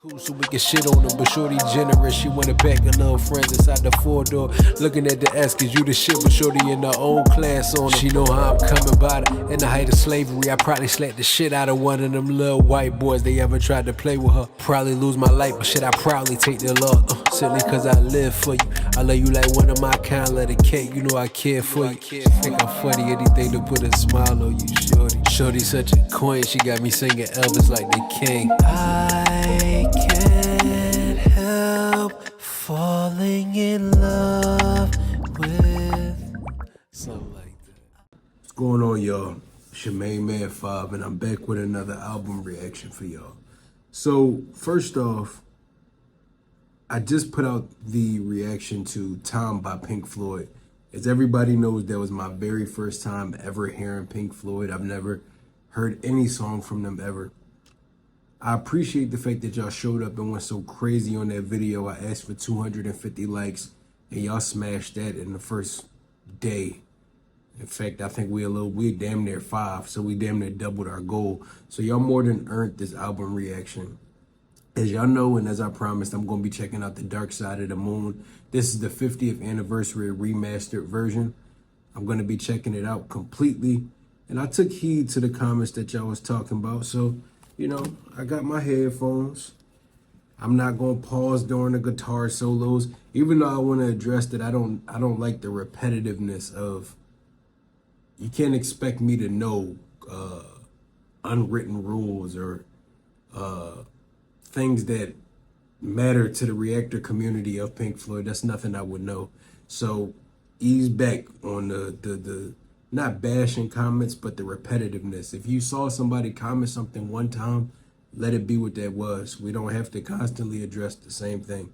Cool, so we can shit on them, but shorty generous. She wanna pack her little friends inside the 4-door. Looking at the ass, cause you the shit, but shorty in her own class on her. She know how I'm coming by her. In the height of slavery, I probably slapped the shit out of one of them little white boys. They ever tried to play with her. Probably lose my life, but shit, I proudly take their love. Simply cause I live for you. I love you like one of my kind, let it cake. You know I care for you. Think I'm funny, anything to put a smile on you, shorty. Shorty such a queen, she got me singing Elvis like the king. I can't help falling in love with something like that. What's going on, y'all? It's your main man 5, and I'm back with another album reaction for y'all. So first off, I just put out the reaction to Time by Pink Floyd. As everybody knows, that was my very first time ever hearing Pink Floyd. I've never heard any song from them ever. I appreciate the fact that y'all showed up and went so crazy on that video. I asked for 250 likes and y'all smashed that in the first day. In fact, I think we damn near 5, so we damn near doubled our goal. So y'all more than earned this album reaction. As y'all know, and as I promised, I'm going to be checking out The Dark Side of the Moon. This is the 50th anniversary remastered version. I'm going to be checking it out completely. And I took heed to the comments that y'all was talking about. So, you know, I got my headphones. I'm not going to pause during the guitar solos, even though I want to address that I don't like the repetitiveness of, you can't expect me to know unwritten rules or things that matter to the reactor community of Pink Floyd. That's nothing I would know. So ease back on the not bashing comments, but the repetitiveness. If you saw somebody comment something one time, let it be what that was. We don't have to constantly address the same thing.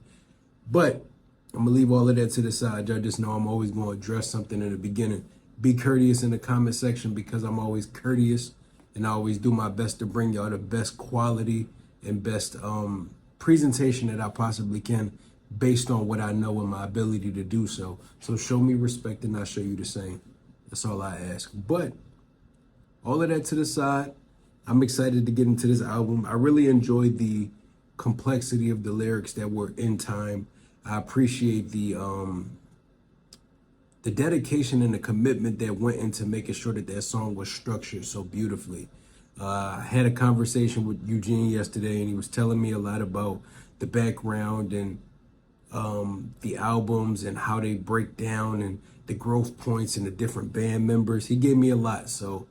But I'm gonna leave all of that to the side. Y'all just know I'm always gonna address something in the beginning. Be courteous in the comment section because I'm always courteous and I always do my best to bring y'all the best quality and best presentation that I possibly can based on what I know and my ability to do so. So show me respect and I'll show you the same. That's all I ask. But all of that to the side, I'm excited to get into this album. I really enjoyed the complexity of the lyrics that were in Time. I appreciate the dedication and the commitment that went into making sure that that song was structured so beautifully. I had a conversation with Eugene yesterday, and he was telling me a lot about the background and the albums and how they break down and the growth points and the different band members. He gave me a lot, so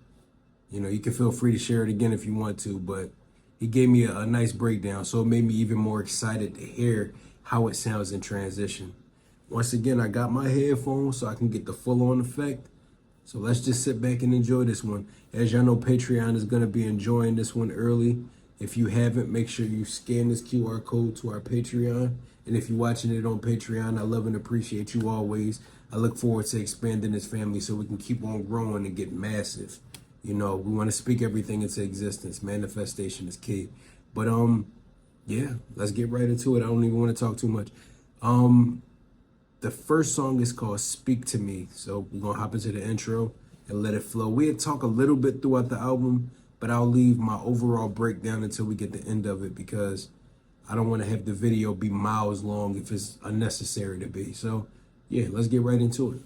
you know, you can feel free to share it again if you want to, but he gave me a nice breakdown, so it made me even more excited to hear how it sounds in transition. Once again, I got my headphones so I can get the full-on effect. So let's just sit back and enjoy this one. As y'all know, Patreon is going to be enjoying this one early. If you haven't, make sure you scan this QR code to our Patreon. And if you're watching it on Patreon, I love and appreciate you always. I look forward to expanding this family so we can keep on growing and get massive. You know, we want to speak everything into existence. Manifestation is key. But yeah, let's get right into it. I don't even want to talk too much. The first song is called Speak to Me. So we're going to hop into the intro and let it flow. We'll talk a little bit throughout the album, but I'll leave my overall breakdown until we get the end of it because I don't want to have the video be miles long if it's unnecessary to be. So yeah, let's get right into it.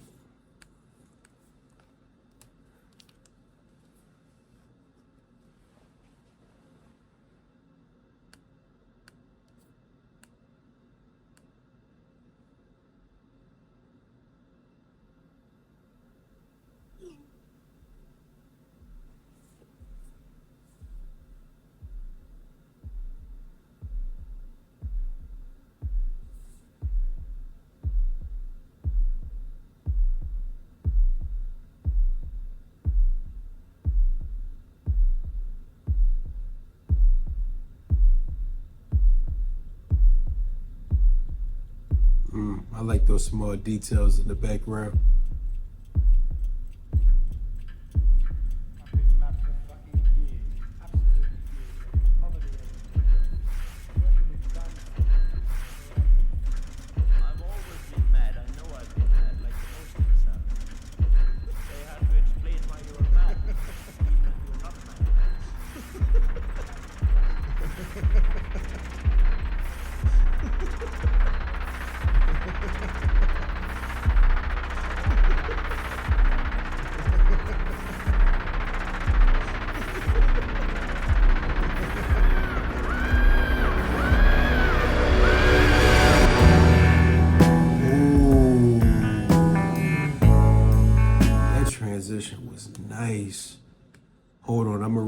I like those small details in the background.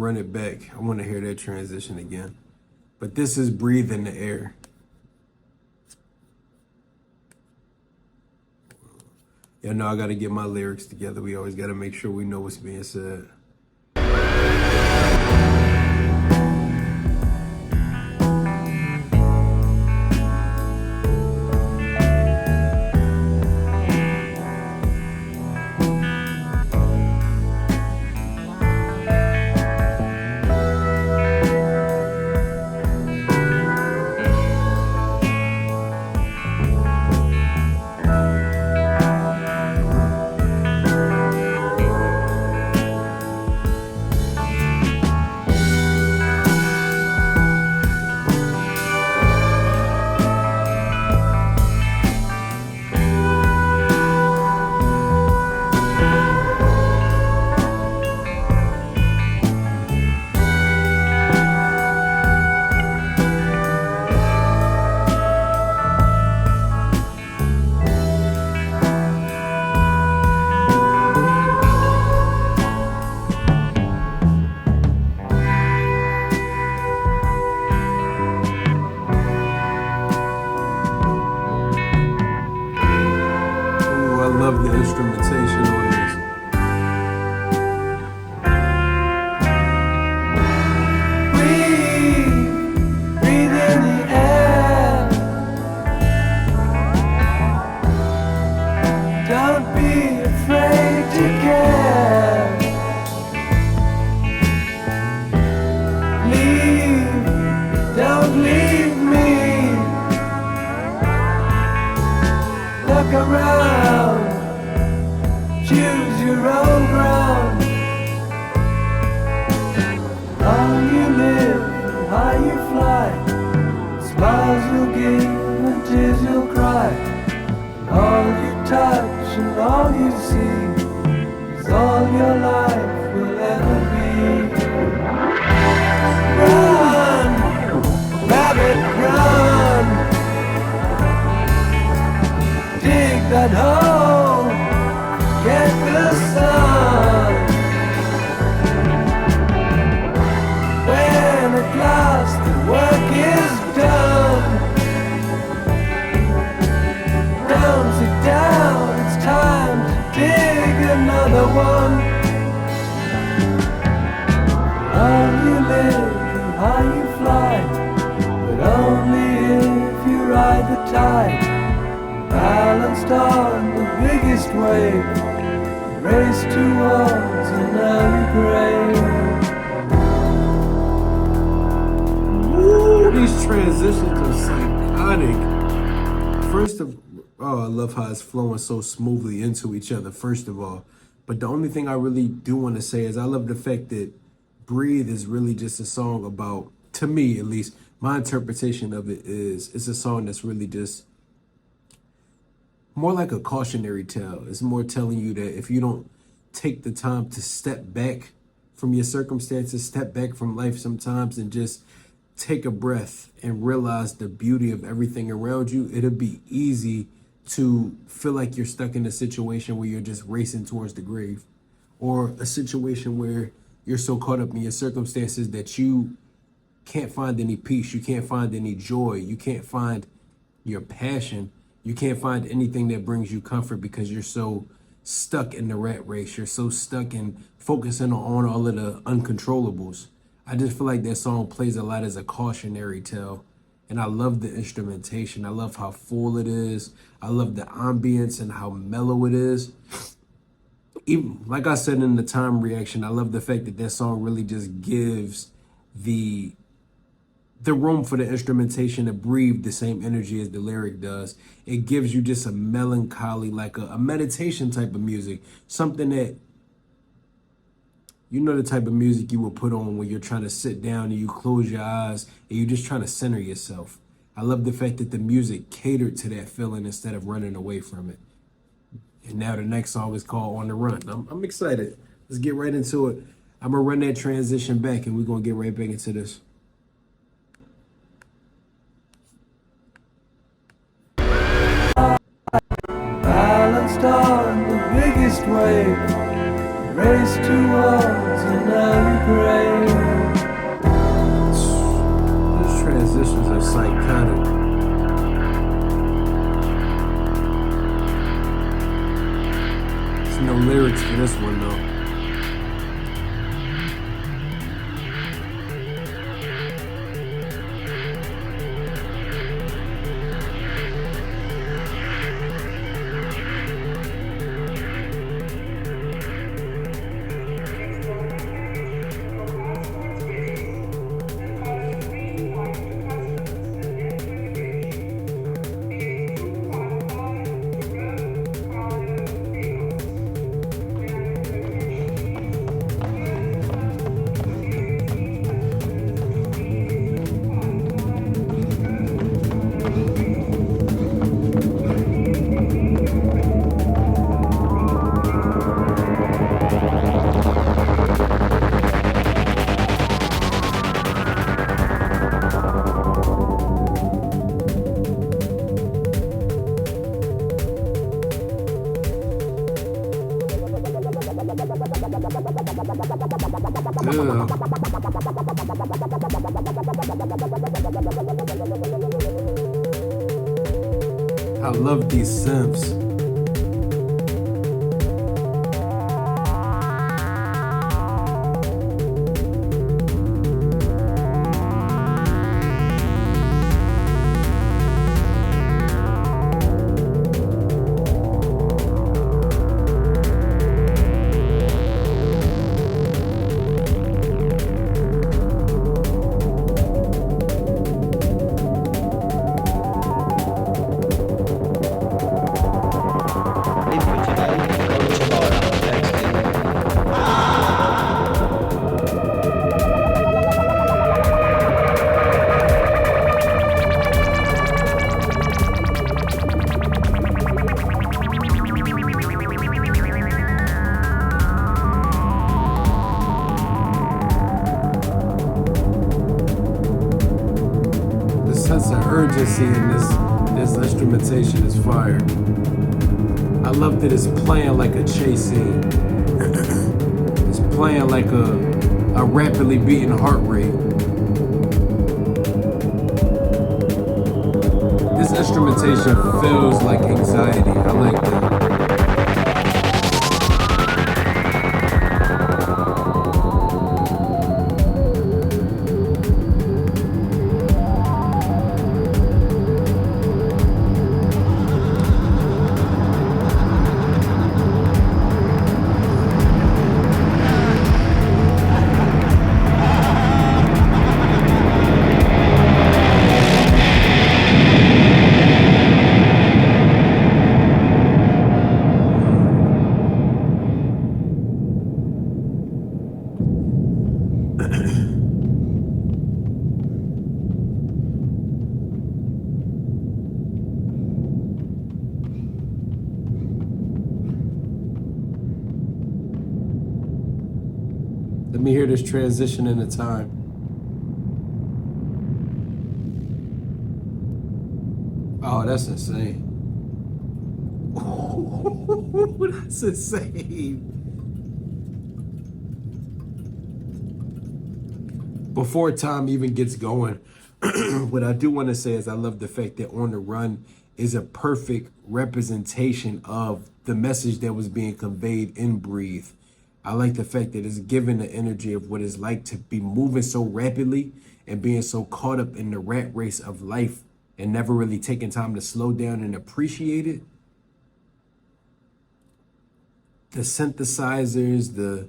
run it back. I want to hear that transition again. But this is Breathe in the Air. Y'all know I got to get my lyrics together. We always got to make sure we know what's being said. Love the instrumentation on this. Breathe in the air. Don't be afraid to care. Don't leave me. Look around. Choose your own ground. How you live and how you fly. Smiles you'll give and tears you'll cry. And all you touch and all you see is all your life will ever be. Run, rabbit, run. Dig that hole. Get the sun. When at last the work is done, don't sit down, it's time to dig another one. How you live and how you fly, but only if you ride the tide. Balanced on the biggest wave, race towards an early grave. Woo, these transitions are psychotic. I love how it's flowing so smoothly into each other, first of all. But the only thing I really do want to say is I love the fact that Breathe is really just a song about, to me at least, my interpretation of it is it's a song that's really just more like a cautionary tale. It's more telling you that if you don't take the time to step back from your circumstances, step back from life sometimes and just take a breath and realize the beauty of everything around you, it'll be easy to feel like you're stuck in a situation where you're just racing towards the grave, or a situation where you're so caught up in your circumstances that you can't find any peace, you can't find any joy, you can't find your passion. You can't find anything that brings you comfort because you're so stuck in the rat race. You're so stuck in focusing on all of the uncontrollables. I just feel like that song plays a lot as a cautionary tale. And I love the instrumentation. I love how full it is. I love the ambience and how mellow it is. Even like I said in the time reaction, I love the fact that that song really just gives the room for the instrumentation to breathe the same energy as the lyric does. It gives you just a melancholy, like a meditation type of music. Something that, you know, the type of music you will put on when you're trying to sit down and you close your eyes and you're just trying to center yourself. I love the fact that the music catered to that feeling instead of running away from it. And now the next song is called On the Run. I'm excited. Let's get right into it. I'm gonna run that transition back and we're gonna get right back into this. Balanced on the biggest wave, race towards another grave. These transitions are psychotic. There's no lyrics for this one though. I love these synths. Urgency in this instrumentation is fire. I love that it's playing like a chase scene. It's playing like a rapidly beating heart rate. This instrumentation feels like anxiety. I like that. Let me hear this transition in the time. Oh, that's insane. That's insane. Before time even gets going, what I do want to say is I love the fact that On the Run is a perfect representation of the message that was being conveyed in Breathe. I like the fact that it's given the energy of what it's like to be moving so rapidly and being so caught up in the rat race of life and never really taking time to slow down and appreciate it. The synthesizers, the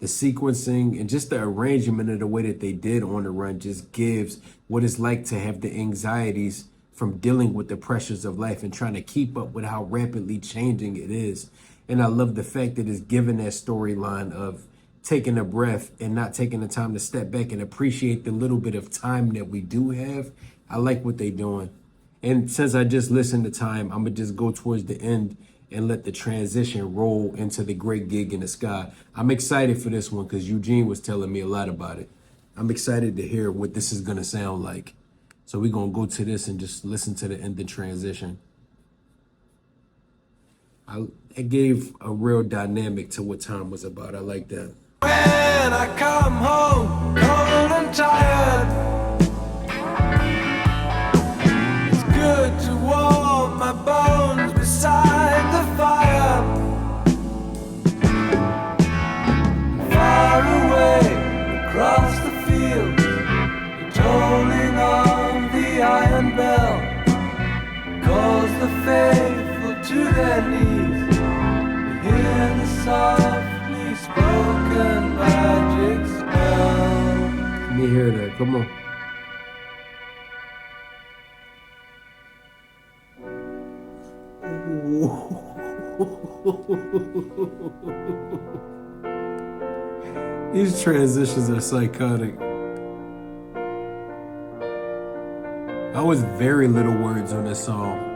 sequencing, and just the arrangement of the way that they did On the Run just gives what it's like to have the anxieties from dealing with the pressures of life and trying to keep up with how rapidly changing it is. And I love the fact that it's given that storyline of taking a breath and not taking the time to step back and appreciate the little bit of time that we do have. I like what they're doing. And since I just listened to time, I'm going to just go towards the end and let the transition roll into the great gig in the sky. I'm excited for this one because Eugene was telling me a lot about it. I'm excited to hear what this is going to sound like. So we're going to go to this and just listen to the ending transition. it gave a real dynamic to what time was about. I like that. When I come home, cold and tired, it's good to warm my bones beside the fire. Far away across the field, the tolling of the iron bell calls the faithful to their knees. You hear the softly spoken magic spell. Let me hear that. Come on. These transitions are psychotic. That was very little words on this song.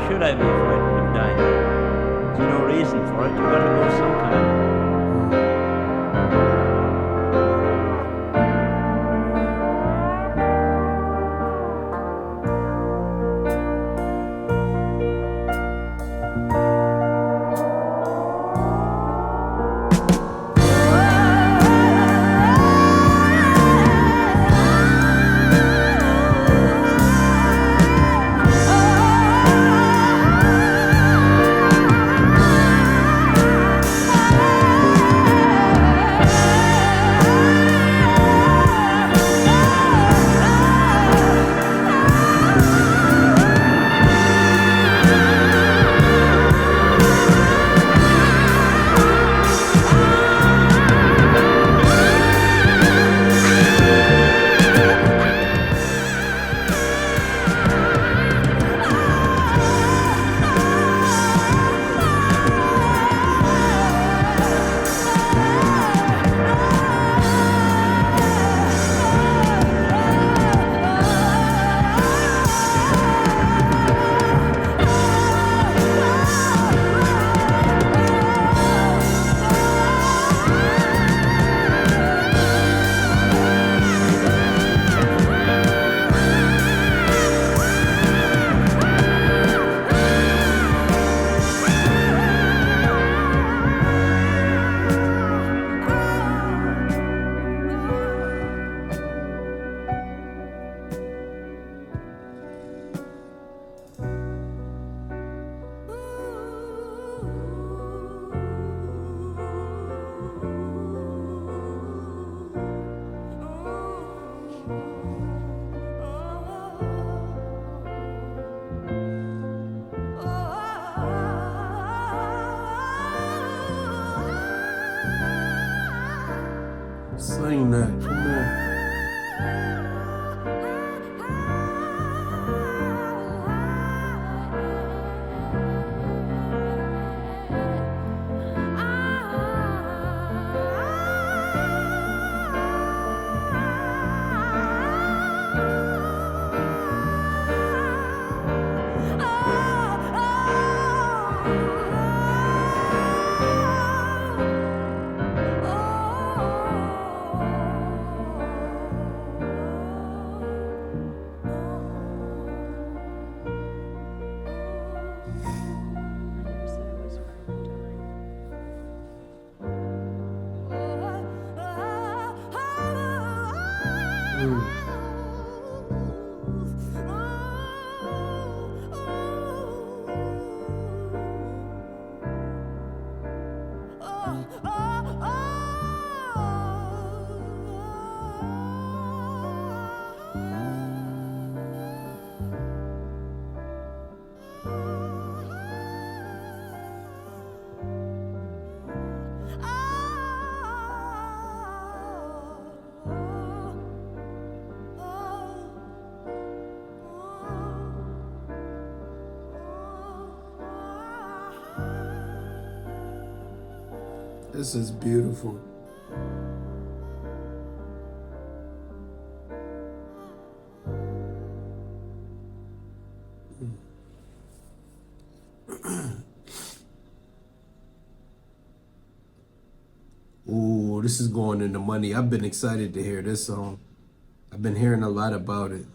Should I be frightened of dying? There's no reason for it. You've got to go sometime. Sing that. Come on. This is beautiful. Ooh, this is going into money. I've been excited to hear this song. I've been hearing a lot about it.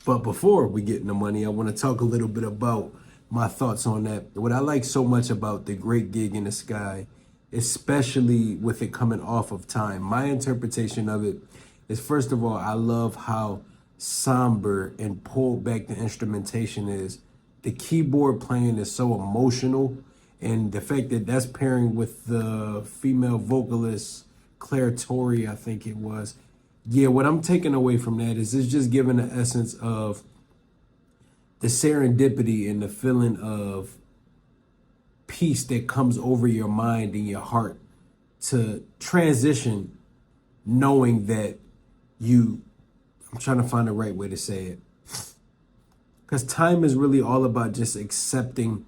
But before we get into money, I want to talk a little bit about my thoughts on that. What I like so much about The Great Gig in the Sky, especially with it coming off of Time, my interpretation of it is, first of all, I love how somber and pulled back the instrumentation is. The keyboard playing is so emotional, and the fact that that's pairing with the female vocalist, Claire Torrey, I think it was. Yeah, what I'm taking away from that is it's just giving the essence of the serendipity and the feeling of peace that comes over your mind and your heart to transition, knowing that I'm trying to find the right way to say it. Because time is really all about just accepting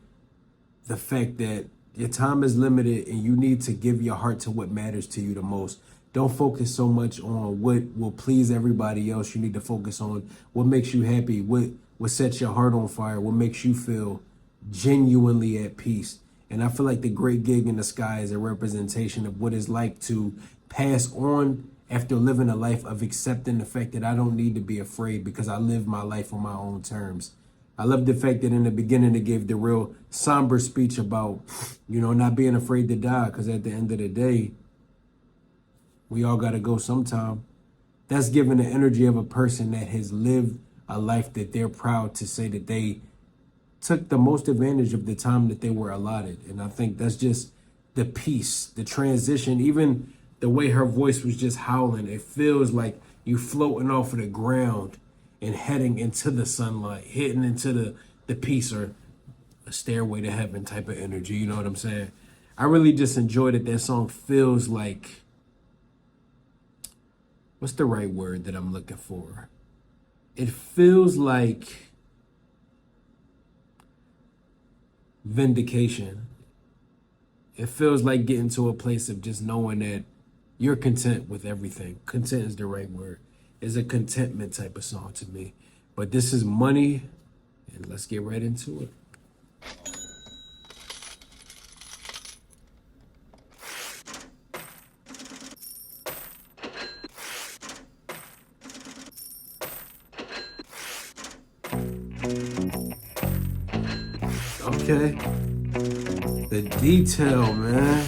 the fact that your time is limited and you need to give your heart to what matters to you the most. Don't focus so much on what will please everybody else. You need to focus on what makes you happy, what sets your heart on fire, what makes you feel genuinely at peace. And I feel like The Great Gig in the Sky is a representation of what it's like to pass on after living a life of accepting the fact that I don't need to be afraid because I live my life on my own terms. I love the fact that in the beginning they gave the real somber speech about, not being afraid to die, because at the end of the day, we all got to go sometime. That's giving the energy of a person that has lived a life that they're proud to say that they took the most advantage of the time that they were allotted. And I think that's just the peace, the transition, even the way her voice was just howling. It feels like you floating off of the ground and heading into the sunlight, hitting into the peace or a stairway to heaven type of energy. You know what I'm saying? I really just enjoyed it. That song feels like, what's the right word that I'm looking for? It feels like vindication. It feels like getting to a place of just knowing that you're content with everything. Content is the right word. It's a contentment type of song to me. But this is Money, and let's get right into it. Okay. The detail, man.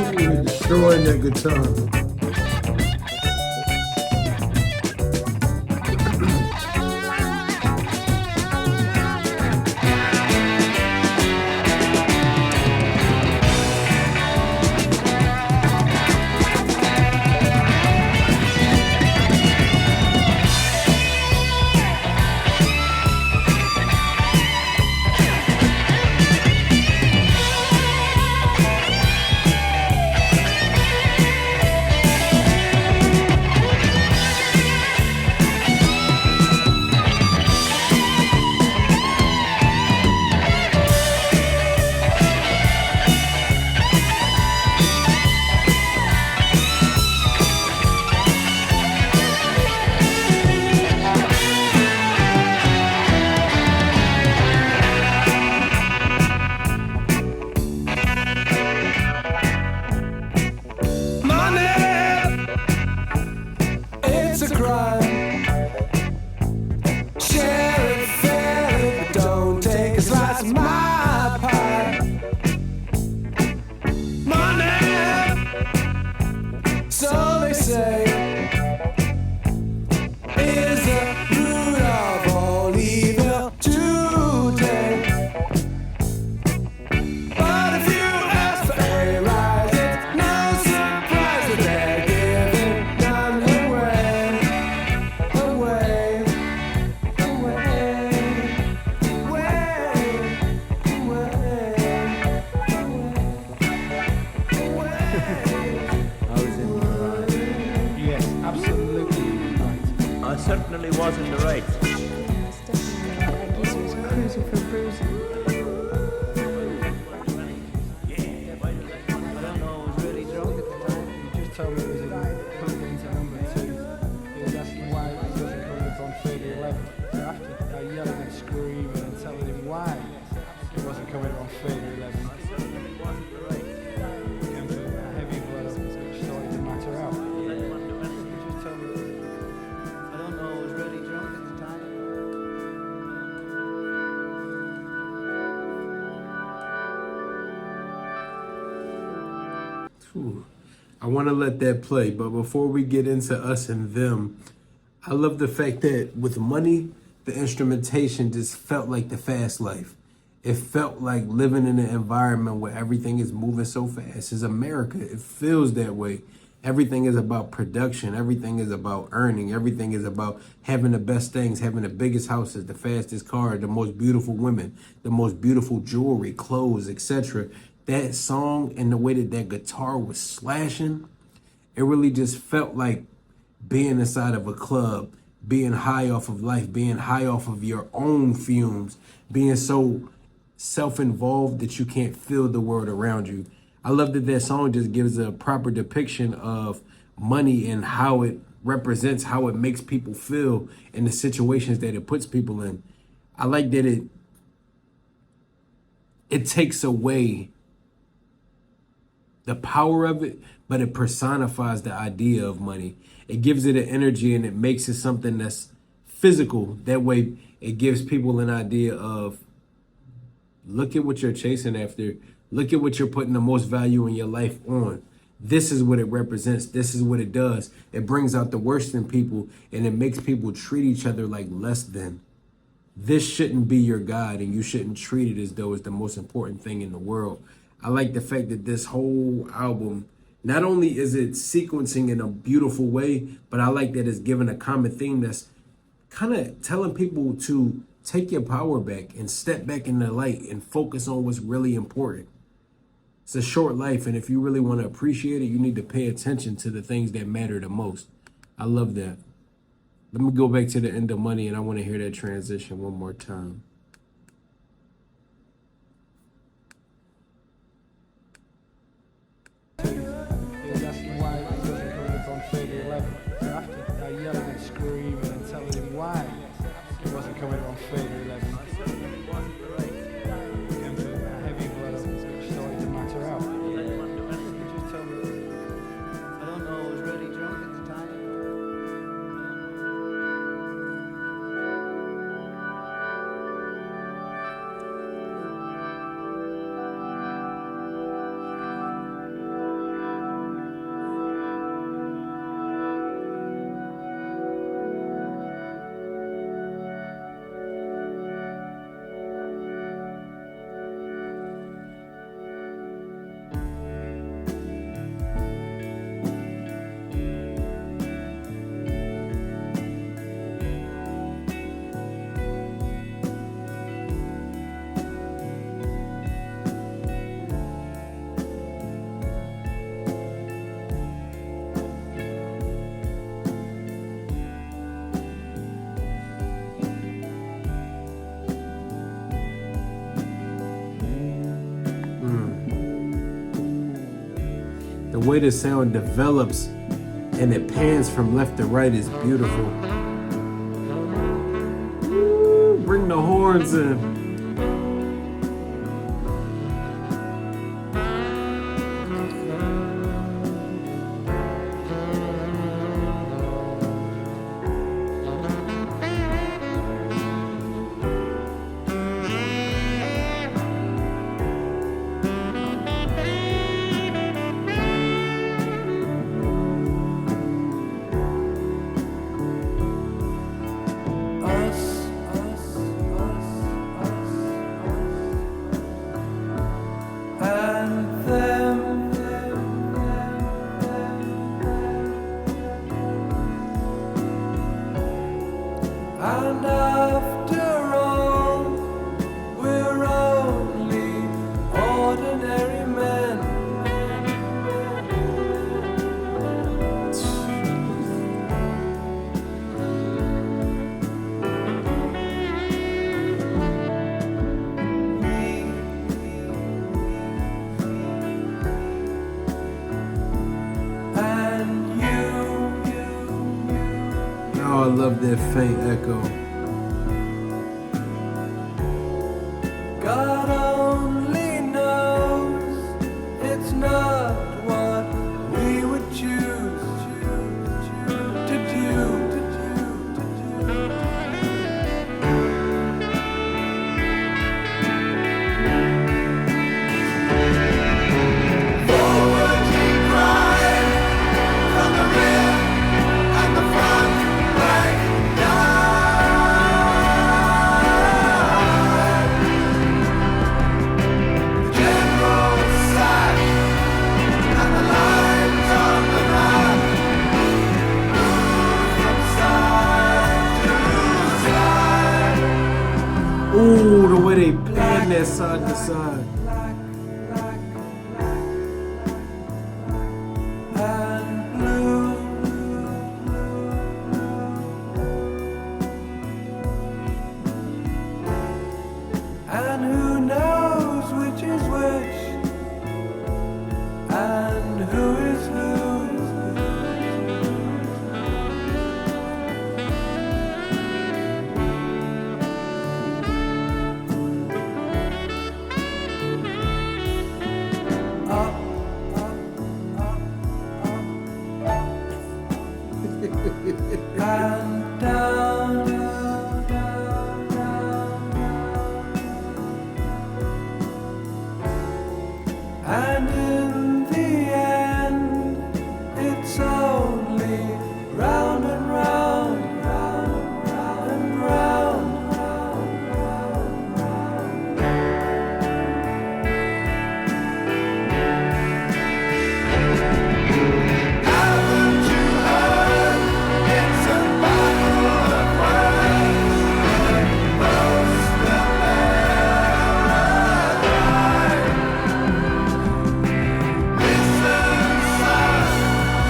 absolutely destroying that guitar. Certainly was in the right. Yes, definitely. I guess he was cruising for bruising. I don't know, I was really drunk at the time. He just told me it was put into number 2. He was asking why it wasn't coming up on 3011. So after yelling and screaming and telling him why it wasn't coming up on 3011, it came to a heavy blow which started to matter out. He just told me I don't know, I was really drunk at the time. Ooh, I want to let that play, but before we get into us and them, I love the fact that with money, the instrumentation just felt like the fast life. It felt like living in an environment where everything is moving so fast. It's America. It feels that way. Everything is about production. Everything is about earning. Everything is about having the best things, having the biggest houses, the fastest cars, the most beautiful women, the most beautiful jewelry, clothes, etc. That song and the way that that guitar was slashing, it really just felt like being inside of a club, being high off of life, being high off of your own fumes, being so self-involved that you can't feel the world around you. I love that that song just gives a proper depiction of money and how it represents how it makes people feel in the situations that it puts people in. I like that it takes away the power of it, but it personifies the idea of money. It gives it an energy and it makes it something that's physical. That way it gives people an idea of, look at what you're chasing after. Look at what you're putting the most value in your life on. This is what it represents. This is what it does. It brings out the worst in people and it makes people treat each other like less than. This shouldn't be your God and you shouldn't treat it as though it's the most important thing in the world. I like the fact that this whole album, not only is it sequencing in a beautiful way, but I like that it's given a common theme that's kind of telling people to take your power back and step back in the light and focus on what's really important. It's a short life, and if you really want to appreciate it, you need to pay attention to the things that matter the most. I love that. Let me go back to the end of Money, and I want to hear that transition one more time. he was asking why it wasn't coming up on 3011. So after yelling and screaming and telling him why it wasn't coming up on 3011, it came to a heavy blow which started to matter out. He just told me I don't know, I was really drunk at the time. The way the sound develops and it pans from left to right is beautiful. Woo, bring the horns in. And after all, we're only ordinary men. Me and you. Oh, I love that faint echo. God only knows it's not what we would choose to do. Forward we cry from the rear and the front rank Ooh, the way they pan that side to side. and blue. And who knows which is which, and who is who. Up, and down, and in the end, it's only round and round, round, round and round, round, round, round. Haven't you heard? It's a battle of words. Most will never die. Listen, son,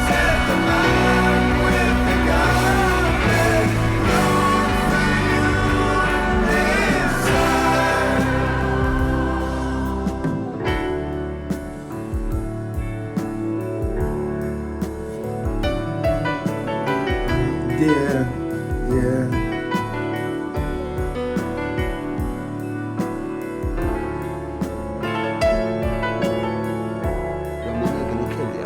said the man with the gun. There's room for you inside. Yeah, yeah. When they're going to kill you.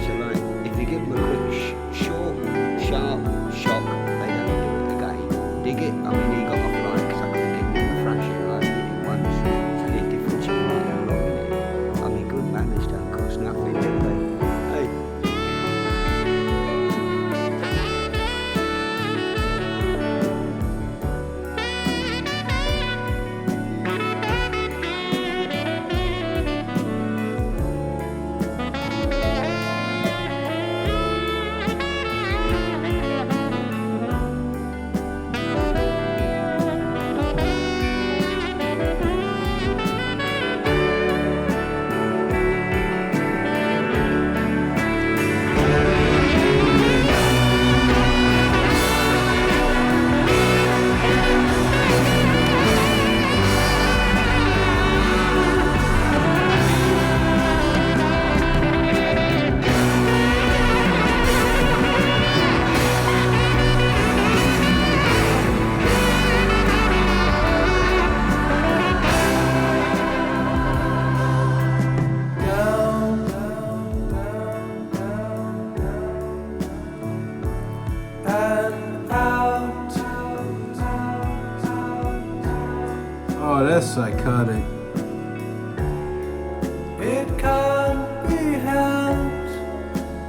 So, like, if you give them a quick, short, sharp shock, they don't do it again. Dig it? I mean, he got off like, because I could have given him a thrashing, like, hit him once. It's only a difference of like how long, innit? I mean, good manners don't cost nothing, do they? Hey. That's psychotic. It can't be helped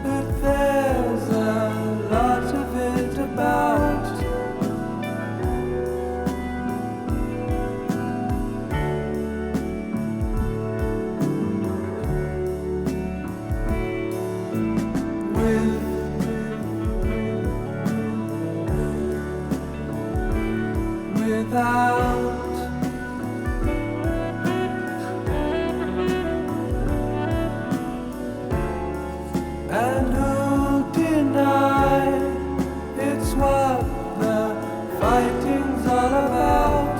that there's a lot of it about. Without. And who'll deny it's what the fighting's all about?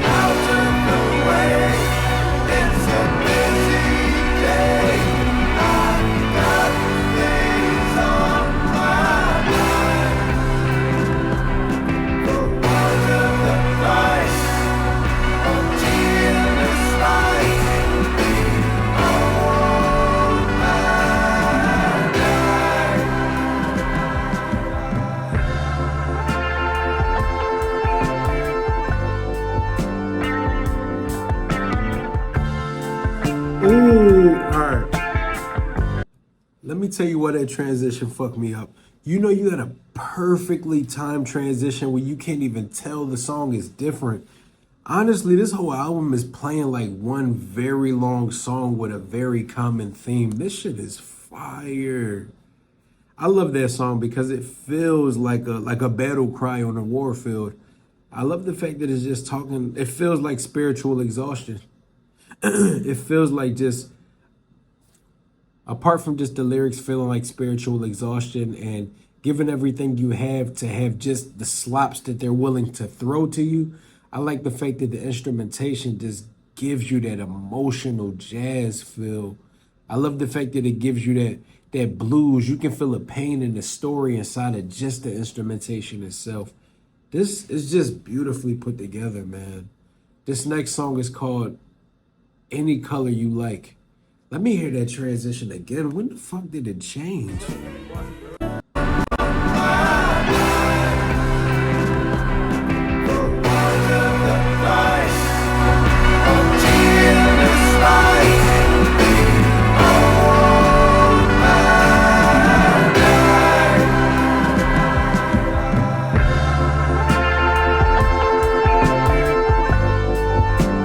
Out of the way, it's a busy day. I've got things on my mind. What of the price of tea in this life? Oh, my Ooh, alright. Let me tell you why that transition fucked me up. You know you got a perfectly timed transition where you can't even tell the song is different. Honestly, this whole album is playing like one very long song with a very common theme. This shit is fire. I love that song because it feels like a battle cry on a war field. I love the fact that it's just talking, it feels like spiritual exhaustion. It feels like just, apart from just the lyrics feeling like spiritual exhaustion and giving everything you have to have just the slops that they're willing to throw to you, I like the fact that the instrumentation just gives you that emotional jazz feel. I love the fact that it gives you that blues. You can feel the pain and the story inside of just the instrumentation itself. This is just beautifully put together, man. This next song is called Any Color You Like. Let me hear that transition again. When the fuck did it change?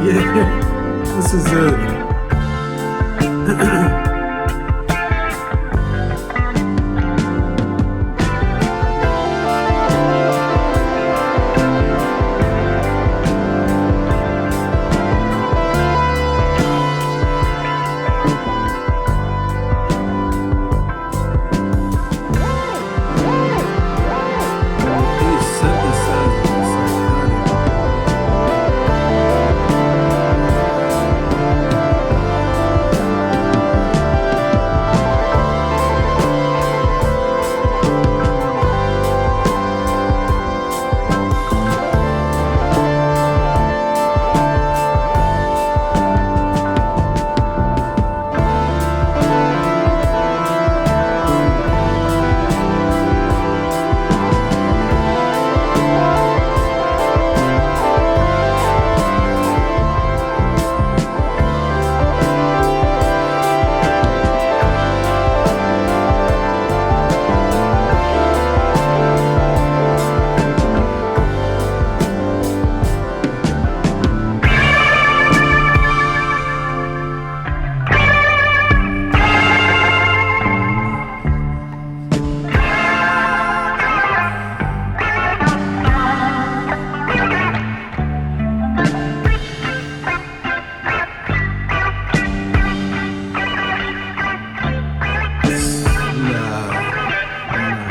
Yeah, this is it.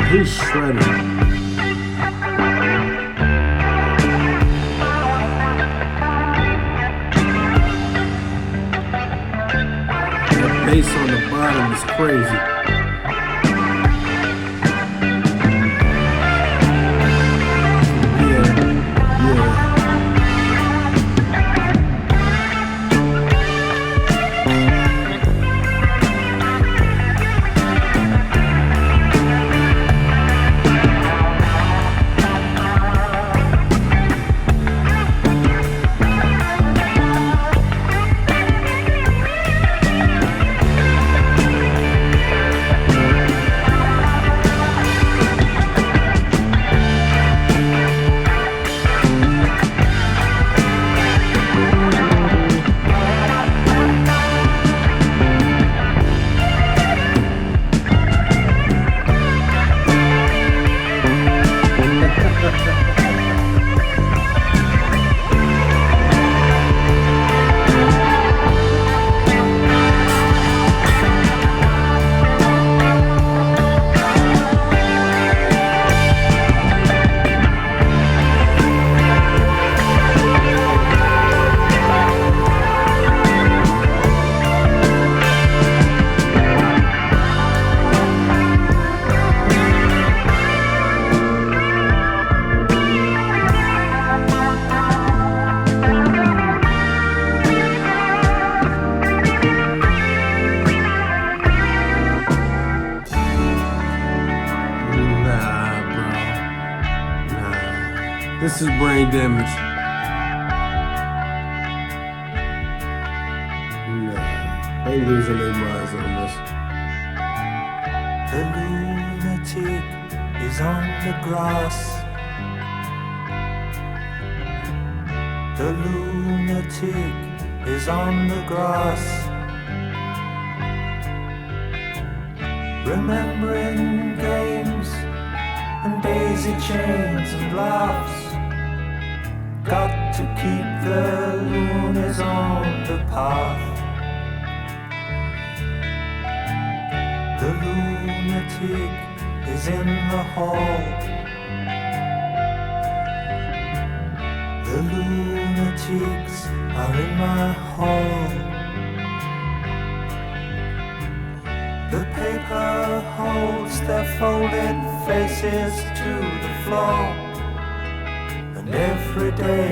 He's shredded. That bass on the bottom is crazy. This is brain damage. Nah, they losing their minds on this. The lunatic is on the grass. The lunatic is on the grass. Remembering games and daisy chains and laughs. Got to keep the loonies on the path. The lunatic is in the hall. The lunatics are in my hall. The paper holds their folded faces to the floor. And every day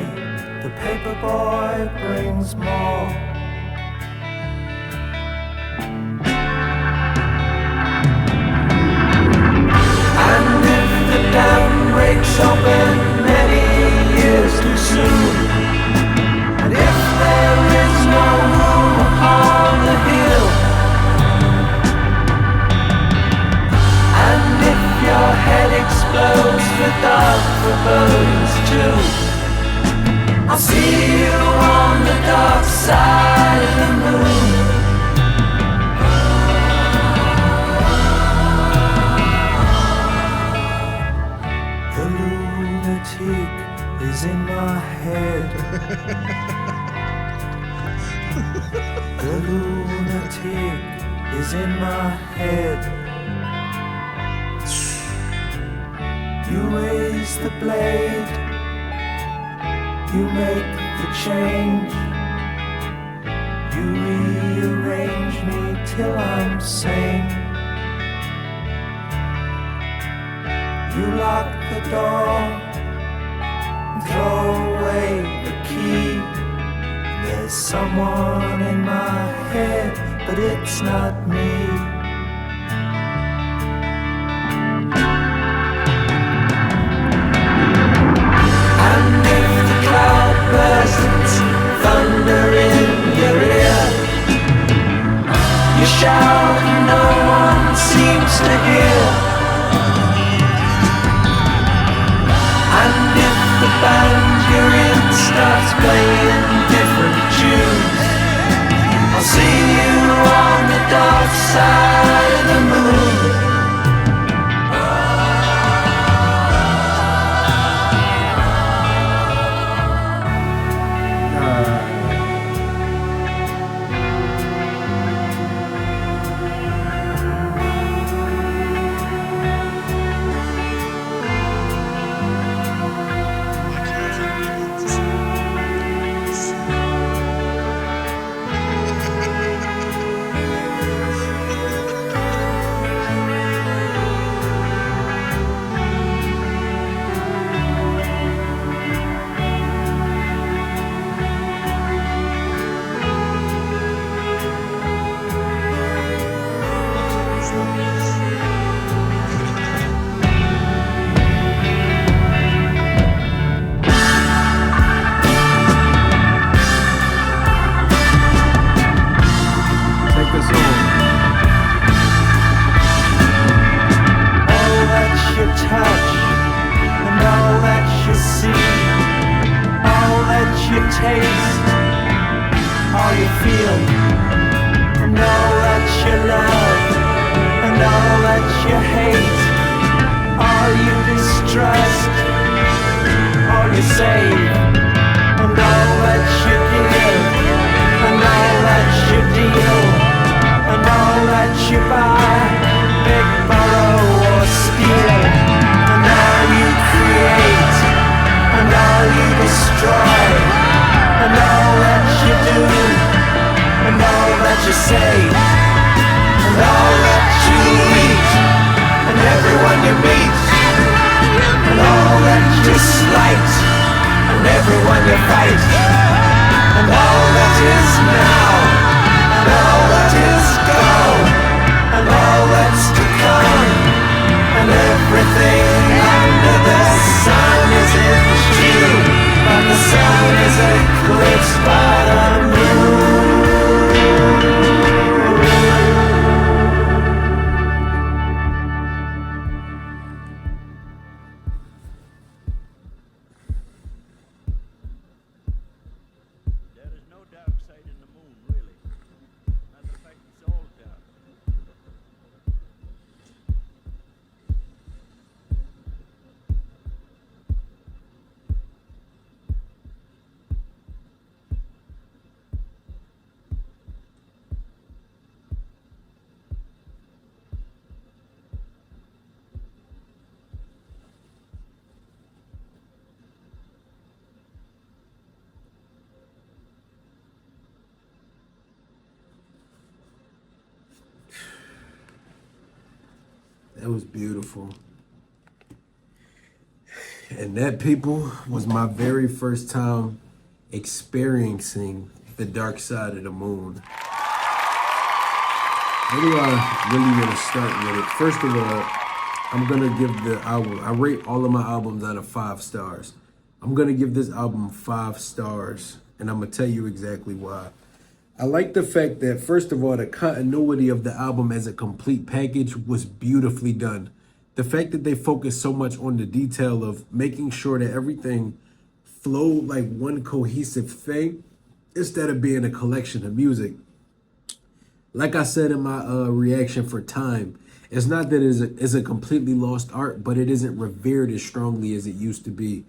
the paper boy brings more. And if the dam breaks open many years too soon, and if there is no room upon the hill, and if your head explodes with dark forebodings too, I'll see you on the dark side of the moon. The lunatic is in my head. The lunatic is in my head. You raise the blade, you make the change. You rearrange me till I'm sane. You lock the door and throw away the key. There's someone in my head, but it's not me. Bursts thunder in your ear. You shout and no one seems to hear. And if the band you're in starts playing different tunes, I'll see you on the dark side of the moon. slight, and everyone you fight, and all that is now, and all that is gone, and all that's to come, and everything under the sun is in June, but the sun is eclipsed by the moon. There is no dark side in the moon, really. Matter of fact, it's all dark. That was beautiful. And that, people, was my very first time experiencing the dark side of the moon. Where do I really want to start with it? First of all, I'm going to give the album, I rate all of my albums out of 5 stars. I'm going to give this album 5 stars, and I'm going to tell you exactly why. I like the fact that, first of all, the continuity of the album as a complete package was beautifully done. The fact that they focused so much on the detail of making sure that everything flowed like one cohesive thing instead of being a collection of music. Like I said in my reaction for Time, it's not that it's a completely lost art, but it isn't revered as strongly as it used to be.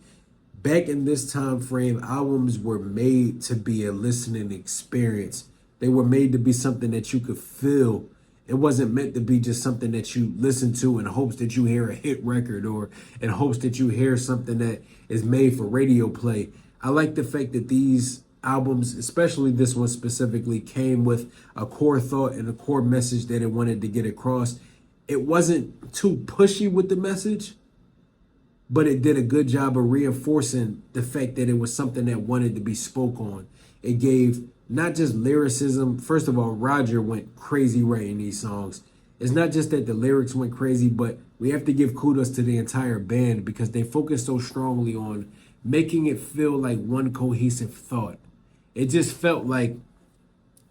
Back in this time frame, albums were made to be a listening experience. They were made to be something that you could feel. It wasn't meant to be just something that you listen to in hopes that you hear a hit record or in hopes that you hear something that is made for radio play. I like the fact that these albums, especially this one specifically, came with a core thought and a core message that it wanted to get across. It wasn't too pushy with the message, but it did a good job of reinforcing the fact that it was something that wanted to be spoke on. It gave not just lyricism. First of all, Roger went crazy writing these songs. It's not just that the lyrics went crazy, but we have to give kudos to the entire band because they focused so strongly on making it feel like one cohesive thought. It just felt like,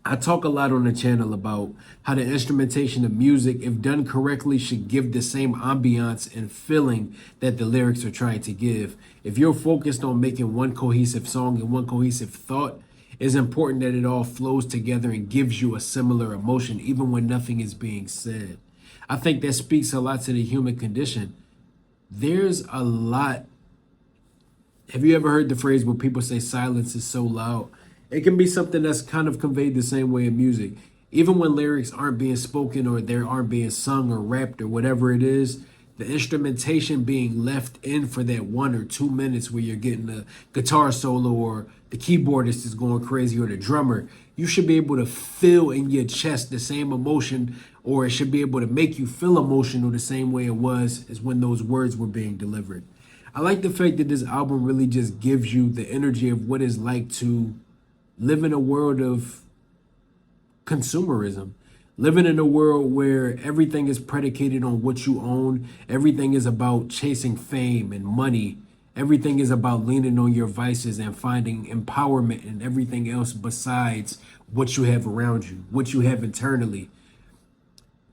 I talk a lot on the channel about how the instrumentation of music, if done correctly, should give the same ambiance and feeling that the lyrics are trying to give. If you're focused on making one cohesive song and one cohesive thought, it's important that it all flows together and gives you a similar emotion, even when nothing is being said. I think that speaks a lot to the human condition. There's a lot. Have you ever heard the phrase where people say silence is so loud? It can be something that's kind of conveyed the same way in music. Even when lyrics aren't being spoken or they aren't being sung or rapped or whatever it is, the instrumentation being left in for that 1 or 2 minutes where you're getting a guitar solo or the keyboardist is going crazy or the drummer, you should be able to feel in your chest the same emotion, or it should be able to make you feel emotional the same way it was as when those words were being delivered. I like the fact that this album really just gives you the energy of what it's like to live in a world of consumerism, living in a world where everything is predicated on what you own. Everything is about chasing fame and money. Everything is about leaning on your vices and finding empowerment in everything else besides what you have around you, what you have internally.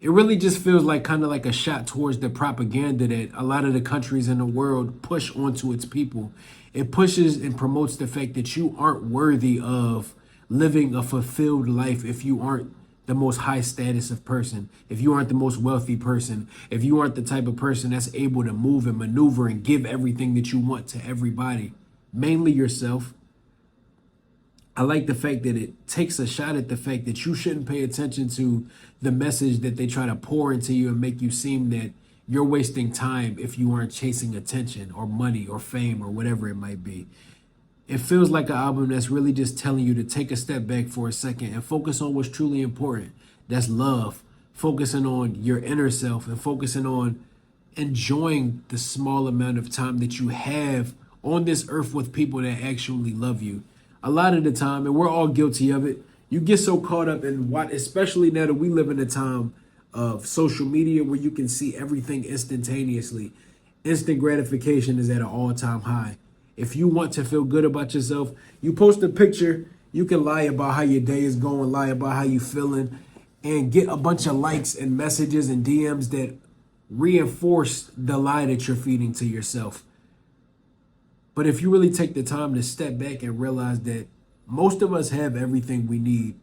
It really just feels like kind of like a shot towards the propaganda that a lot of the countries in the world push onto its people. It pushes and promotes the fact that you aren't worthy of living a fulfilled life if you aren't the most high status of person, if you aren't the most wealthy person, if you aren't the type of person that's able to move and maneuver and give everything that you want to everybody, mainly yourself. I like the fact that it takes a shot at the fact that you shouldn't pay attention to the message that they try to pour into you and make you seem that you're wasting time if you aren't chasing attention or money or fame or whatever it might be. It feels like an album that's really just telling you to take a step back for a second and focus on what's truly important. That's love, focusing on your inner self and focusing on enjoying the small amount of time that you have on this earth with people that actually love you. A lot of the time, and we're all guilty of it, you get so caught up in what, especially now that we live in a time of social media where you can see everything instantaneously. Instant gratification is at an all-time high. If you want to feel good about yourself, you post a picture, you can lie about how your day is going, lie about how you feeling, and get a bunch of likes and messages and DMs that reinforce the lie that you're feeding to yourself. But if you really take the time to step back and realize that most of us have everything we need,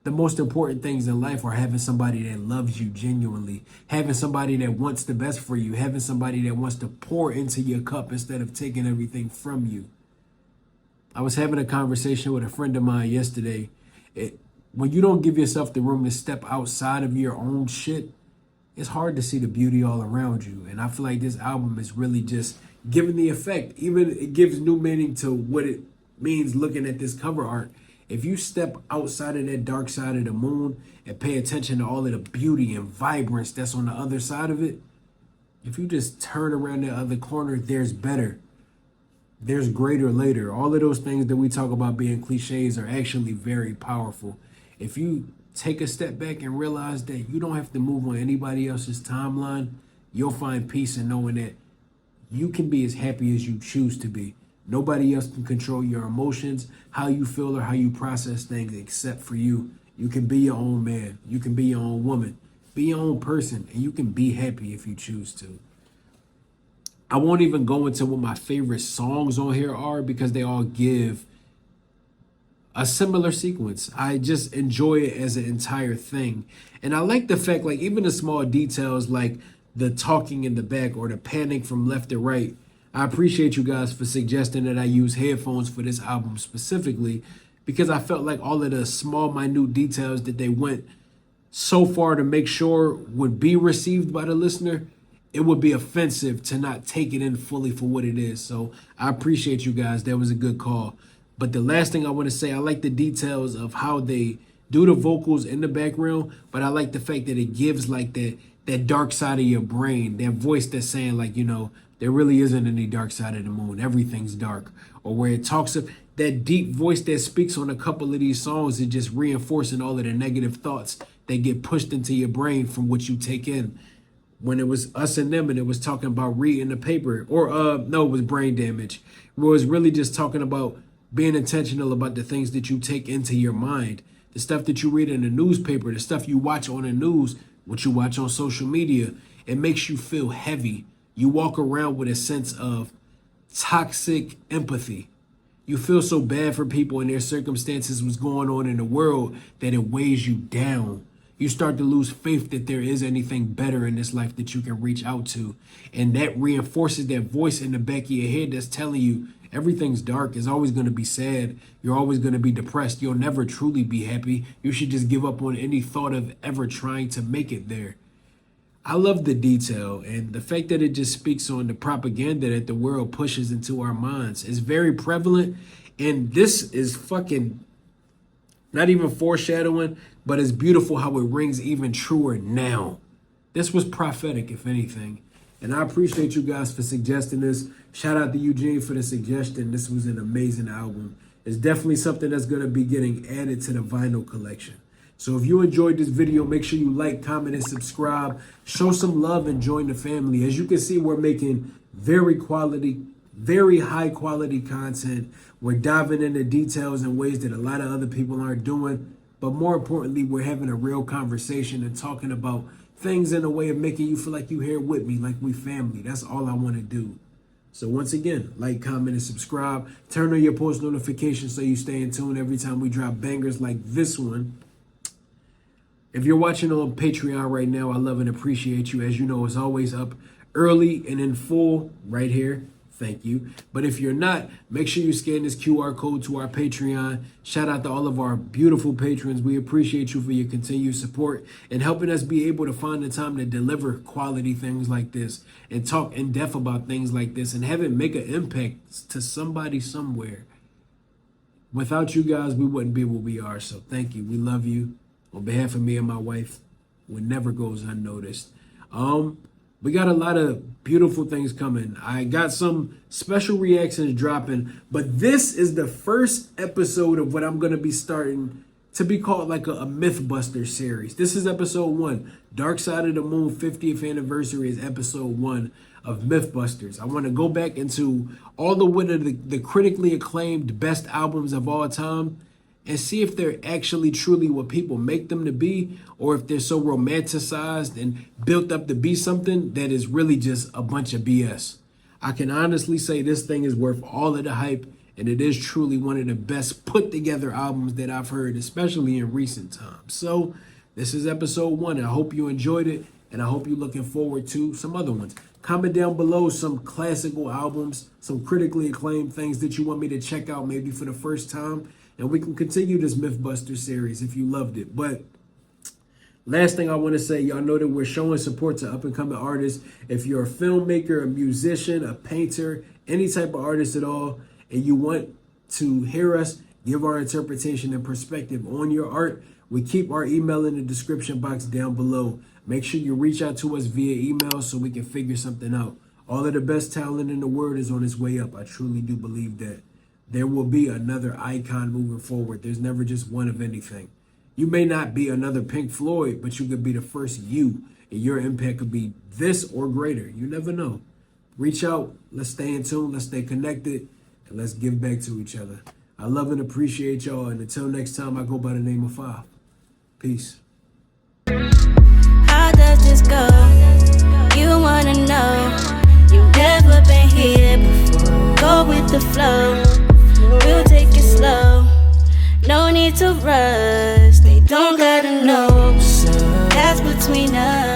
the most important things in life are having somebody that loves you genuinely, having somebody that wants the best for you, having somebody that wants to pour into your cup instead of taking everything from you. I was having a conversation with a friend of mine yesterday. When you don't give yourself the room to step outside of your own shit, it's hard to see the beauty all around you. And I feel like this album is really just giving the effect. Even it gives new meaning to what it means looking at this cover art. If you step outside of that dark side of the moon and pay attention to all of the beauty and vibrance that's on the other side of it, if you just turn around the other corner, there's better. There's greater later. All of those things that we talk about being cliches are actually very powerful. If you take a step back and realize that you don't have to move on anybody else's timeline, you'll find peace in knowing that you can be as happy as you choose to be. Nobody else can control your emotions, how you feel, or how you process things except for you. You can be your own man. You can be your own woman. Be your own person, and you can be happy if you choose to. I won't even go into what my favorite songs on here are because they all give a similar sequence. I just enjoy it as an entire thing. And I like the fact, like, even the small details like the talking in the back or the panning from left to right. I appreciate you guys for suggesting that I use headphones for this album specifically because I felt like all of the small, minute details that they went so far to make sure would be received by the listener, it would be offensive to not take it in fully for what it is. So I appreciate you guys. That was a good call. But the last thing I want to say, I like the details of how they do the vocals in the background, but I like the fact that it gives like that dark side of your brain, that voice that's saying like, you know, there really isn't any dark side of the moon. Everything's dark. Or where it talks of that deep voice that speaks on a couple of these songs is just reinforcing all of the negative thoughts that get pushed into your brain from what you take in. When it was Us and Them and it was talking about reading the paper, or no, it was Brain Damage. Where it was really just talking about being intentional about the things that you take into your mind, the stuff that you read in the newspaper, the stuff you watch on the news, what you watch on social media. It makes you feel heavy. You walk around with a sense of toxic empathy. You feel so bad for people and their circumstances, what's going on in the world, that it weighs you down. You start to lose faith that there is anything better in this life that you can reach out to. And that reinforces that voice in the back of your head that's telling you everything's dark. It's always going to be sad. You're always going to be depressed. You'll never truly be happy. You should just give up on any thought of ever trying to make it there. I love the detail and the fact that it just speaks on the propaganda that the world pushes into our minds. It's very prevalent, and this is fucking not even foreshadowing, but it's beautiful how it rings even truer now. This was prophetic, if anything. And I appreciate you guys for suggesting this. Shout out to Eugene for the suggestion. This was an amazing album. It's definitely something that's going to be getting added to the vinyl collection. So if you enjoyed this video, make sure you like, comment, and subscribe. Show some love and join the family. As you can see, we're making very high quality content. We're diving into details in ways that a lot of other people aren't doing. But more importantly, we're having a real conversation and talking about things in a way of making you feel like you're here with me, like we family. That's all I want to do. So once again, like, comment, and subscribe. Turn on your post notifications so you stay in tune every time we drop bangers like this one. If you're watching on Patreon right now, I love and appreciate you. As you know, it's always up early and in full right here. Thank you. But if you're not, make sure you scan this QR code to our Patreon. Shout out to all of our beautiful patrons. We appreciate you for your continued support and helping us be able to find the time to deliver quality things like this and talk in depth about things like this and have it make an impact to somebody somewhere. Without you guys, we wouldn't be what we are. So thank you. We love you. On behalf of me and my wife, what never goes unnoticed. We got a lot of beautiful things coming. I got some special reactions dropping, but this is the first episode of what I'm going to be starting to be called like a Mythbuster series. This is episode 1. Dark Side of the Moon 50th anniversary is episode 1 of Mythbusters. I want to go back into all the critically acclaimed best albums of all time and see if they're actually truly what people make them to be, or if they're so romanticized and built up to be something that is really just a bunch of BS. I can honestly say this thing is worth all of the hype, and it is truly one of the best put together albums that I've heard, especially in recent times. So this is episode 1. I hope you enjoyed it, and I hope you're looking forward to some other ones. Comment down below some classical albums, some critically acclaimed things that you want me to check out maybe for the first time, and we can continue this Mythbuster series if you loved it. But last thing I want to say, y'all know that we're showing support to up-and-coming artists. If you're a filmmaker, a musician, a painter, any type of artist at all, and you want to hear us give our interpretation and perspective on your art, we keep our email in the description box down below. Make sure you reach out to us via email so we can figure something out. All of the best talent in the world is on its way up. I truly do believe that. There will be another icon moving forward. There's never just one of anything. You may not be another Pink Floyd, but you could be the first you, and your impact could be this or greater. You never know. Reach out. Let's stay in tune. Let's stay connected, and let's give back to each other. I love and appreciate y'all, and until next time, I go by the name of 5. Peace. How does this go? You wanna know? You've never been here before. Go with the flow. We'll take it slow. No need to rush. They don't gotta know. That's between us.